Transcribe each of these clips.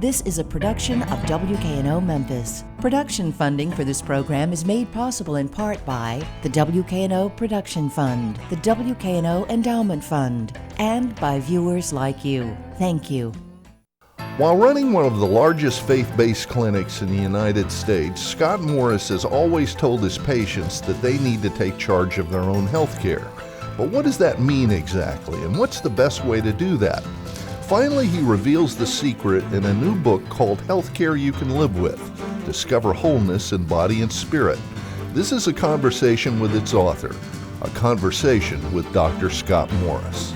This is a production of WKNO Memphis. Production funding for this program is made possible in part by the WKNO Production Fund, the WKNO Endowment Fund, and by viewers like you. Thank you. While running one of the largest faith-based clinics in the United States, Scott Morris has always told his patients that they need to take charge of their own health care. But what does that mean exactly, and what's the best way to do that? Finally, he reveals the secret in a new book called Healthcare You Can Live With: Discover Wholeness in Body and Spirit. This is a conversation with its author, a conversation with Dr. Scott Morris.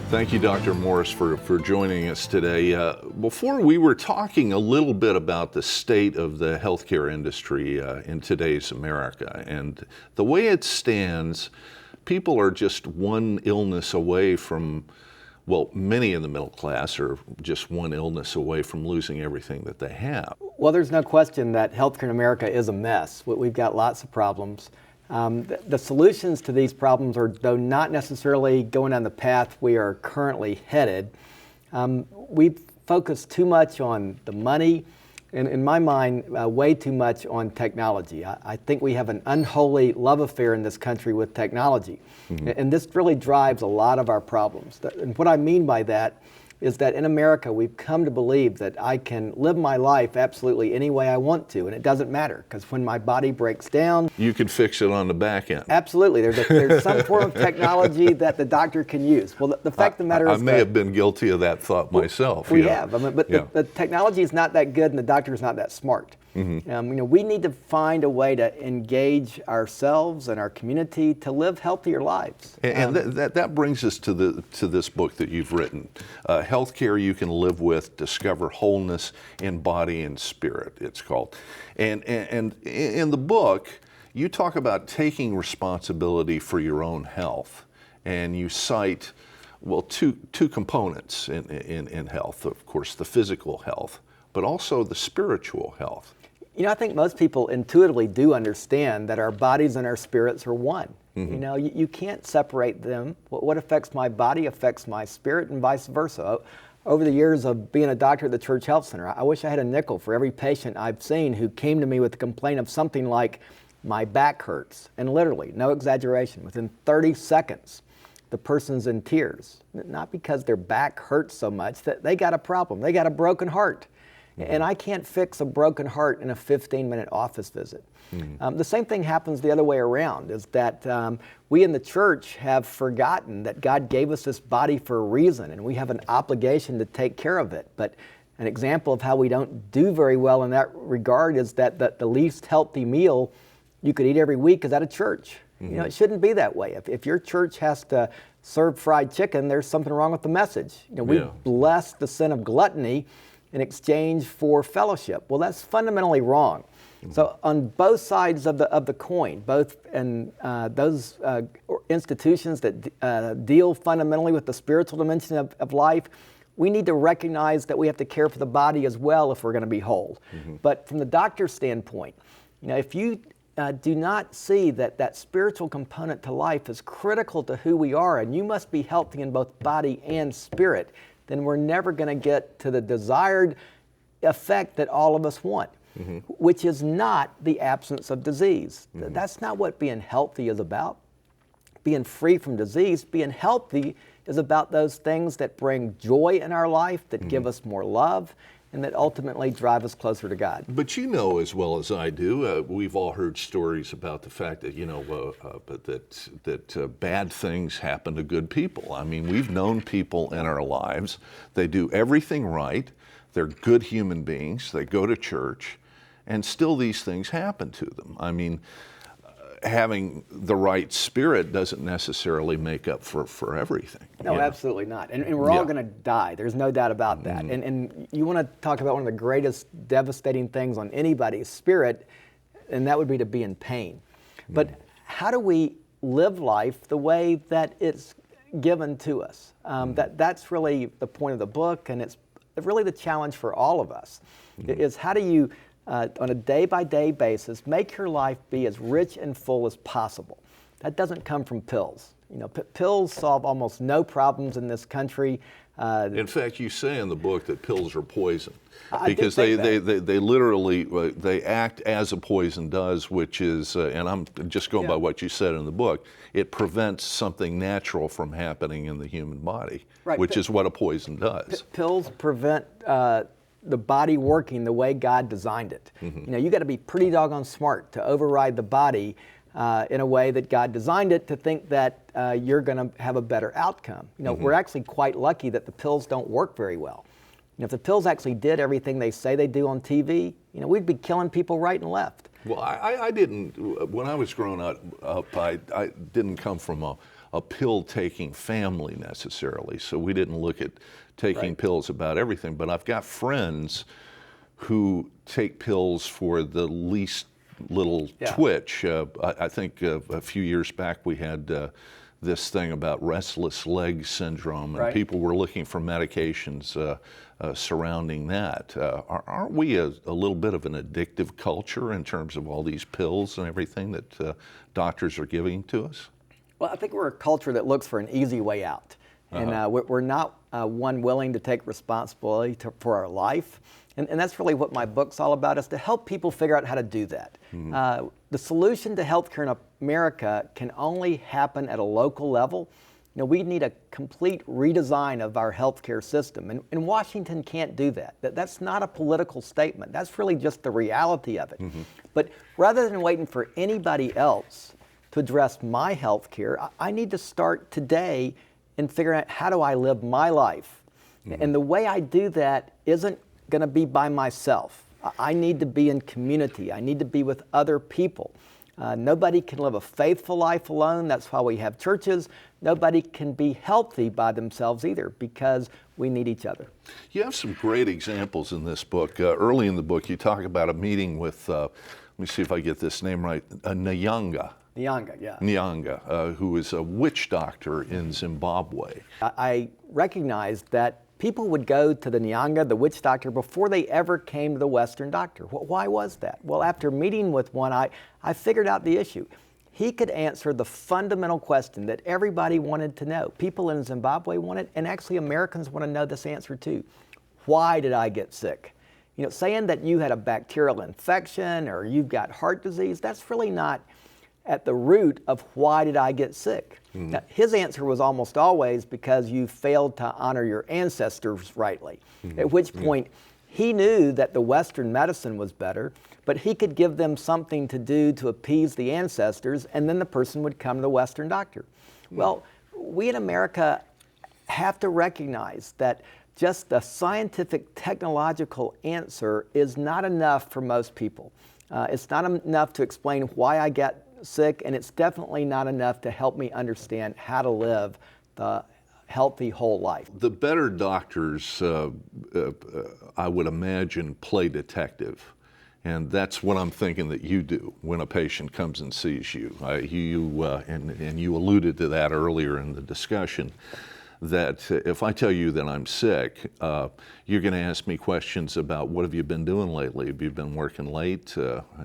Thank you, Dr. Morris, for joining us today. Before we were talking a little bit about the state of the healthcare industry in today's America, and the way it stands, people are just one illness away from, well, many in the middle class are just one illness away from losing everything that they have. Well, there's no question that healthcare in America is a mess. We've got lots of problems. The solutions to these problems are, though, not necessarily going down the path we are currently headed. We've focused too much on the money, and in my mind, way too much on technology. I think we have an unholy love affair in this country with technology, and this really drives a lot of our problems. And what I mean by that is that in America, we've come to believe that I can live my life absolutely any way I want to, and it doesn't matter, because when my body breaks down... You can fix it on the back end. Absolutely. There's some form of technology that the doctor can use. Well, the fact of the matter is I may have been guilty of that thought myself. We have, but the technology is not that good, and the doctor is not that smart. We need to find a way to engage ourselves and our community to live healthier lives. And that brings us to this book that you've written, Healthcare You Can Live With: Discover Wholeness in Body and Spirit, it's called. And in the book, you talk about taking responsibility for your own health, and you cite, well, two components in health, of course, the physical health, but also the spiritual health. I think most people intuitively do understand that our bodies and our spirits are one. You can't separate them. What affects my body affects my spirit, and vice versa. Over the years of being a doctor at the Church Health Center, I wish I had a nickel for every patient I've seen who came to me with a complaint of something like, my back hurts. And literally, no exaggeration, within 30 seconds, the person's in tears. Not because their back hurts so much, that they got a problem. They got a broken heart. And I can't fix a broken heart in a 15-minute office visit. The same thing happens the other way around, is that we in the church have forgotten that God gave us this body for a reason, and we have an obligation to take care of it. But an example of how we don't do very well in that regard is that the least healthy meal you could eat every week is at a church. It shouldn't be that way. If your church has to serve fried chicken, there's something wrong with the message. We bless the sin of gluttony in exchange for fellowship. Well, that's fundamentally wrong. So on both sides of the coin, both in those institutions that deal fundamentally with the spiritual dimension of life, we need to recognize that we have to care for the body as well if we're going to be whole. But from the doctor's standpoint, if you do not see that spiritual component to life is critical to who we are, and you must be healthy in both body and spirit, then we're never going to get to the desired effect that all of us want, which is not the absence of disease. That's not what being healthy is about. Being free from disease, being healthy is about those things that bring joy in our life, that give us more love, and that ultimately drive us closer to God. But you know as well as I do, we've all heard stories about the fact that, that bad things happen to good people. I mean, we've known people in our lives, they do everything right, they're good human beings, they go to church, and still these things happen to them. I mean, having the right spirit doesn't necessarily make up for everything. No, absolutely not. And we're all going to die. There's no doubt about that. And you want to talk about one of the greatest devastating things on anybody's spirit, and that would be to be in pain. But how do we live life the way that it's given to us? That's really the point of the book, and it's really the challenge for all of us, is how do you on a day-by-day basis, make your life be as rich and full as possible. That doesn't come from pills. Pills solve almost no problems in this country. In fact, you say in the book that pills are poison. I Because did they think they literally they act as a poison does, which is, and I'm just going by what you said in the book, it prevents something natural from happening in the human body, Right. which is what a poison does. Pills prevent the body working the way God designed it. You got to be pretty doggone smart to override the body in a way that God designed it to think that you're going to have a better outcome. We're actually quite lucky that the pills don't work very well. If the pills actually did everything they say they do on TV, we'd be killing people right and left. Well, I didn't, when I was growing up, I didn't come from a pill-taking family necessarily, so we didn't look at taking pills about everything, but I've got friends who take pills for the least little twitch. I think a few years back we had this thing about restless leg syndrome, and people were looking for medications surrounding that. Aren't we a little bit of an addictive culture in terms of all these pills and everything that doctors are giving to us? Well, I think we're a culture that looks for an easy way out. And we're not one willing to take responsibility for our life. And that's really what my book's all about, is to help people figure out how to do that. The solution to healthcare in America can only happen at a local level. We need a complete redesign of our healthcare system. And Washington can't do that. That's not a political statement. That's really just the reality of it. But rather than waiting for anybody else to address my healthcare, I need to start today in figuring out, how do I live my life? And the way I do that isn't going to be by myself. I need to be in community. I need to be with other people. Nobody can live a faithful life alone. That's why we have churches. Nobody can be healthy by themselves either, because we need each other. You have some great examples in this book. Early in the book, you talk about a meeting with, let me see if I get this name right, Nyanga. Nyanga, who is a witch doctor in Zimbabwe. I recognized that people would go to the Nyanga, the witch doctor, before they ever came to the Western doctor. Why was that? Well, after meeting with one, I figured out the issue. He could answer the fundamental question that everybody wanted to know. People in Zimbabwe wanted, and actually Americans want to know this answer too. Why did I get sick? Saying that you had a bacterial infection or you've got heart disease, that's really not at the root of why did I get sick. Now, his answer was almost always because you failed to honor your ancestors rightly, at which point he knew that the Western medicine was better, but he could give them something to do to appease the ancestors, and then the person would come to the Western doctor. Well, we in America have to recognize that just the scientific technological answer is not enough for most people. It's not enough to explain why I get sick, and it's definitely not enough to help me understand how to live the healthy whole life. The better doctors, I would imagine, play detective. And that's what I'm thinking that you do when a patient comes and sees you. And you alluded to that earlier in the discussion, that if I tell you that I'm sick, you're going to ask me questions about what have you been doing lately? Have you been working late?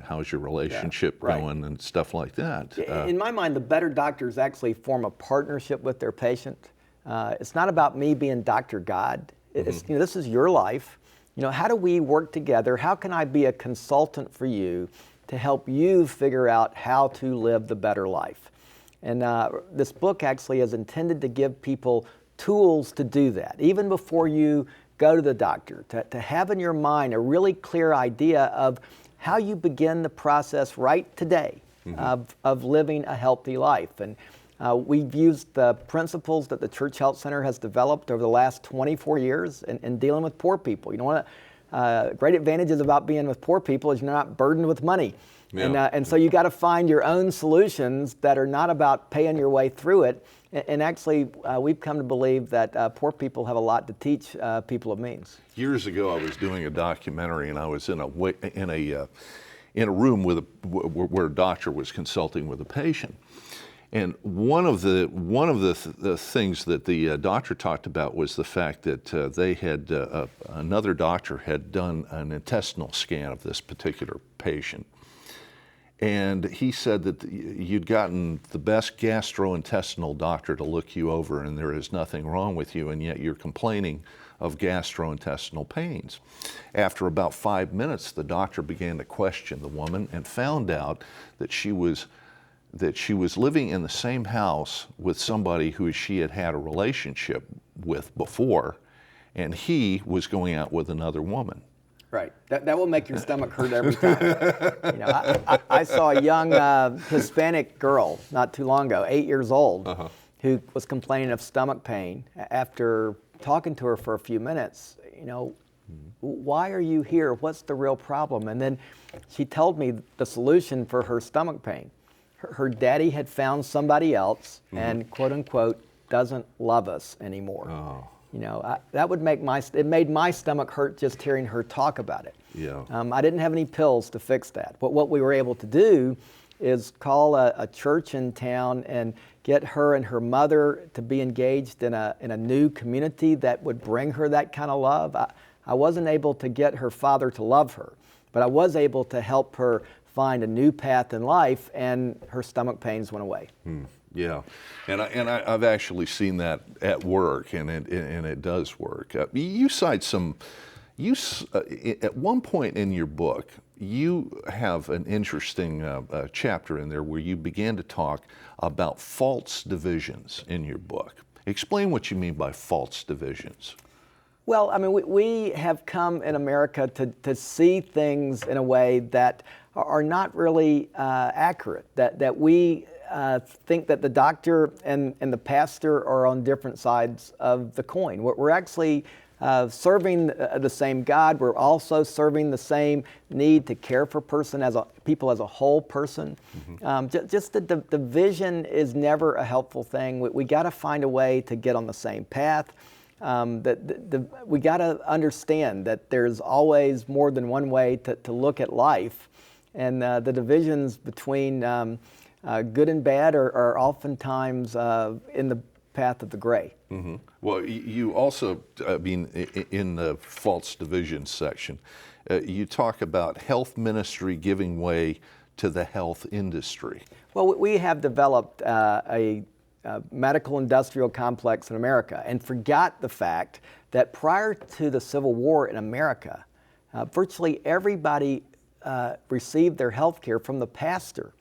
How's your relationship going? And stuff like that. In my mind, the better doctors actually form a partnership with their patient. It's not about me being Dr. God. It's, this is your life. How do we work together? How can I be a consultant for you to help you figure out how to live the better life? And this book actually is intended to give people tools to do that, even before you go to the doctor, to have in your mind a really clear idea of how you begin the process right today of living a healthy life. And we've used the principles that the Church Health Center has developed over the last 24 years in dealing with poor people. One of the great advantages about being with poor people is you're not burdened with money. Yeah. And so you got to find your own solutions that are not about paying your way through it. And actually, we've come to believe that poor people have a lot to teach people of means. Years ago, I was doing a documentary, and I was in a room where a doctor was consulting with a patient. And one of the things that the doctor talked about was the fact that they had another doctor had done an intestinal scan of this particular patient. And he said that you'd gotten the best gastrointestinal doctor to look you over and there is nothing wrong with you, and yet you're complaining of gastrointestinal pains. After about 5 minutes, the doctor began to question the woman and found out that she was living in the same house with somebody who she had had a relationship with before, and he was going out with another woman. Right. That will make your stomach hurt every time. I saw a young Hispanic girl not too long ago, 8 years old, who was complaining of stomach pain. After talking to her for a few minutes, why are you here? What's the real problem? And then she told me the solution for her stomach pain. Her daddy had found somebody else and, quote unquote, doesn't love us anymore. Oh. That would make it made my stomach hurt just hearing her talk about it. Yeah. I didn't have any pills to fix that. But what we were able to do is call a church in town and get her and her mother to be engaged in a new community that would bring her that kind of love. I wasn't able to get her father to love her, but I was able to help her find a new path in life, and her stomach pains went away. Yeah, and I've actually seen that at work, and it does work. You cite some. At one point in your book, you have an interesting chapter in there where you began to talk about false divisions in your book. Explain what you mean by false divisions. Well, I mean, we have come in America to see things in a way that are not really accurate, that we think that the doctor and the pastor are on different sides of the coin. We're actually serving the same God. We're also serving the same need to care for people as a whole person. Just the division is never a helpful thing. We got to find a way to get on the same path. We got to understand that there's always more than one way to look at life, and the divisions between good and bad are oftentimes in the path of the gray. Well, you also, in the false division section, you talk about health ministry giving way to the health industry. Well, we have developed a medical industrial complex in America and forgot the fact that prior to the Civil War in America, virtually everybody received their health care from the pastor.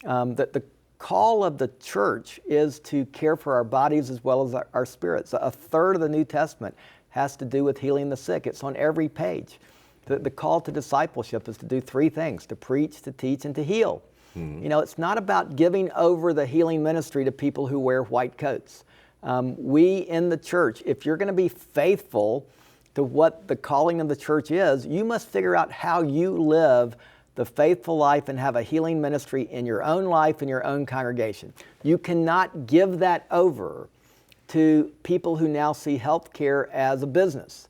That the call of the church is to care for our bodies as well as our spirits. A third of the New Testament has to do with healing the sick. It's on every page. The call to discipleship is to do three things: to preach, to teach, and to heal. It's not about giving over the healing ministry to people who wear white coats. We in the church, if you're going to be faithful to what the calling of the church is, you must figure out how you live the faithful life and have a healing ministry in your own life and your own congregation. You cannot give that over to people who now see healthcare as a business.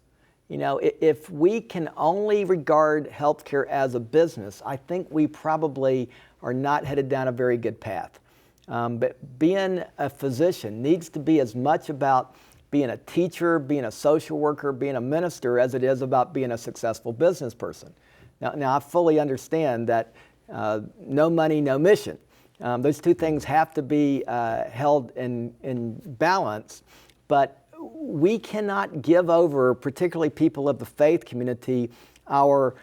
If we can only regard healthcare as a business, I think we probably are not headed down a very good path. But being a physician needs to be as much about being a teacher, being a social worker, being a minister, as it is about being a successful business person. Now I fully understand that no money, no mission. Those two things have to be held in balance, but we cannot give over, particularly people of the faith community, our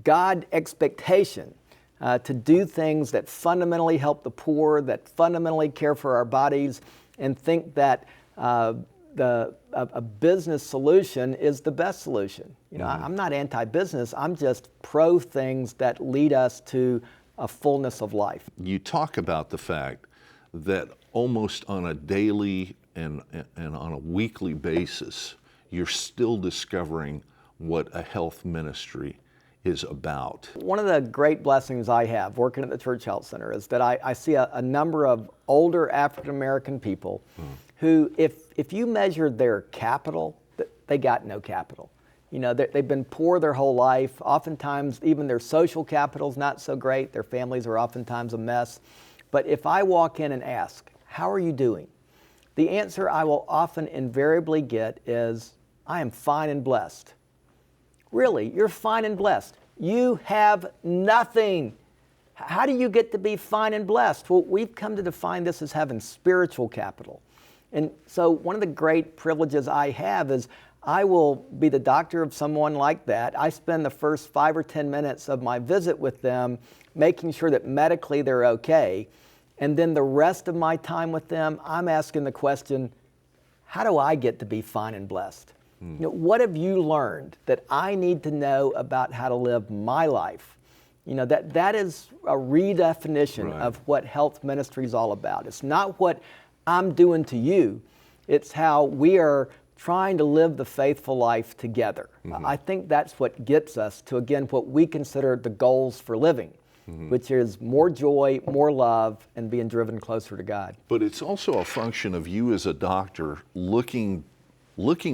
God expectation to do things that fundamentally help the poor, that fundamentally care for our bodies, and think that a business solution is the best solution. I'm not anti-business. I'm just pro things that lead us to a fullness of life. You talk about the fact that almost on a daily and on a weekly basis, you're still discovering what a health ministry is about. One of the great blessings I have working at the Church Health Center is that I see a number of older African American people who, if you measured their capital, they got no capital. They've been poor their whole life. Oftentimes, even their social capital's not so great. Their families are oftentimes a mess. But if I walk in and ask, how are you doing? The answer I will often invariably get is, I am fine and blessed. Really, you're fine and blessed. You have nothing. How do you get to be fine and blessed? Well, we've come to define this as having spiritual capital. And so one of the great privileges I have is I will be the doctor of someone like that. I spend the first 5 or 10 minutes of my visit with them making sure that medically they're okay. And then the rest of my time with them, I'm asking the question, how do I get to be fine and blessed? You know, what have you learned that I need to know about how to live my life? You know, that is a redefinition of what health ministry is all about. It's not what I'm doing to you. It's how we are trying to live the faithful life together. I think that's what gets us to, again, what we consider the goals for living, which is more joy, more love, and being driven closer to God. But it's also a function of you as a doctor looking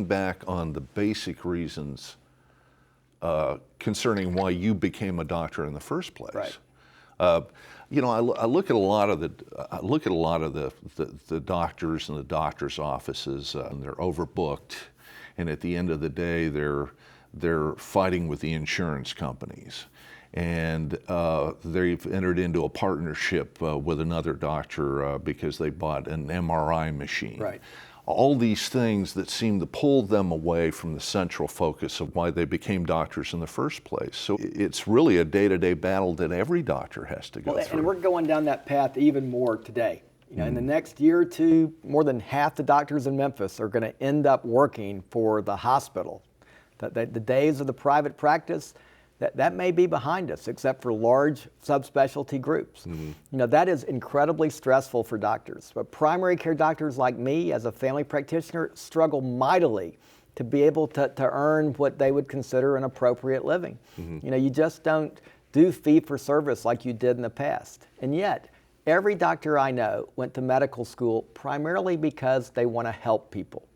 back on the basic reasons concerning why you became a doctor in the first place. Right. You know, I look at a lot of the doctors and the doctors' offices, and they're overbooked, and at the end of the day, they're fighting with the insurance companies, and they've entered into a partnership with another doctor because they bought an MRI machine. Right. All these things that seem to pull them away from the central focus of why they became doctors in the first place. So it's really a day-to-day battle that every doctor has to go through. And we're going down that path even more today. You know, in the next year or two, more than half the doctors in Memphis are going to end up working for the hospital. The days of the private practice, that may be behind us, except for large subspecialty groups. You know, that is incredibly stressful for doctors. But primary care doctors like me, as a family practitioner, struggle mightily to be able to earn what they would consider an appropriate living. You know, you just don't do fee for service like you did in the past. And yet, every doctor I know went to medical school primarily because they want to help people.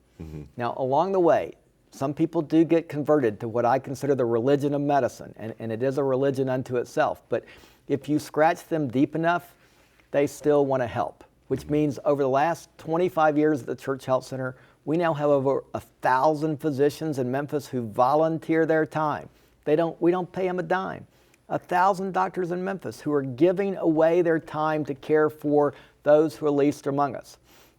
Now, along the way, some people do get converted to what I consider the religion of medicine, and it is a religion unto itself. But if you scratch them deep enough, they still want to help, which means over the last 25 years at the Church Health Center, we now have over 1,000 physicians in Memphis who volunteer their time. We don't pay them a dime. 1,000 doctors in Memphis who are giving away their time to care for those who are least among us.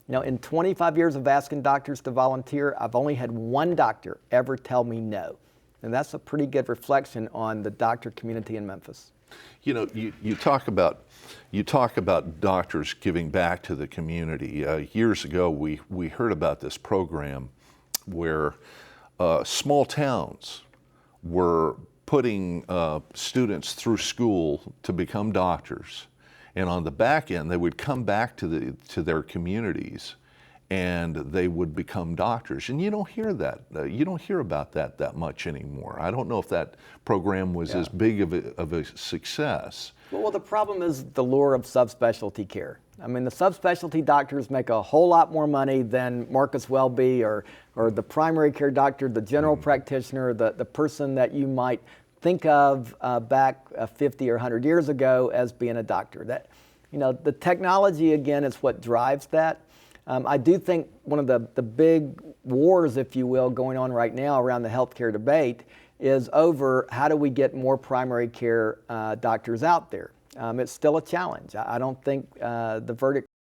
You know, in 25 years of asking doctors to volunteer, I've only had one doctor ever tell me no. And that's a pretty good reflection on the doctor community in Memphis. You know, you talk about doctors giving back to the community. Years ago, we heard about this program where small towns were putting students through school to become doctors. And on the back end, they would come back to their communities, and they would become doctors. And you don't hear that. You don't hear about that much anymore. I don't know if that program was as big of a success. Well, the problem is the lure of subspecialty care. I mean, the subspecialty doctors make a whole lot more money than Marcus Welby or the primary care doctor, the general practitioner, the person that you might think of back 50 or 100 years ago as being a doctor. That, you know, the technology, again, is what drives that. I do think one of the big wars, if you will, going on right now around the healthcare debate is over how do we get more primary care doctors out there. It's still a challenge. I don't think the verdict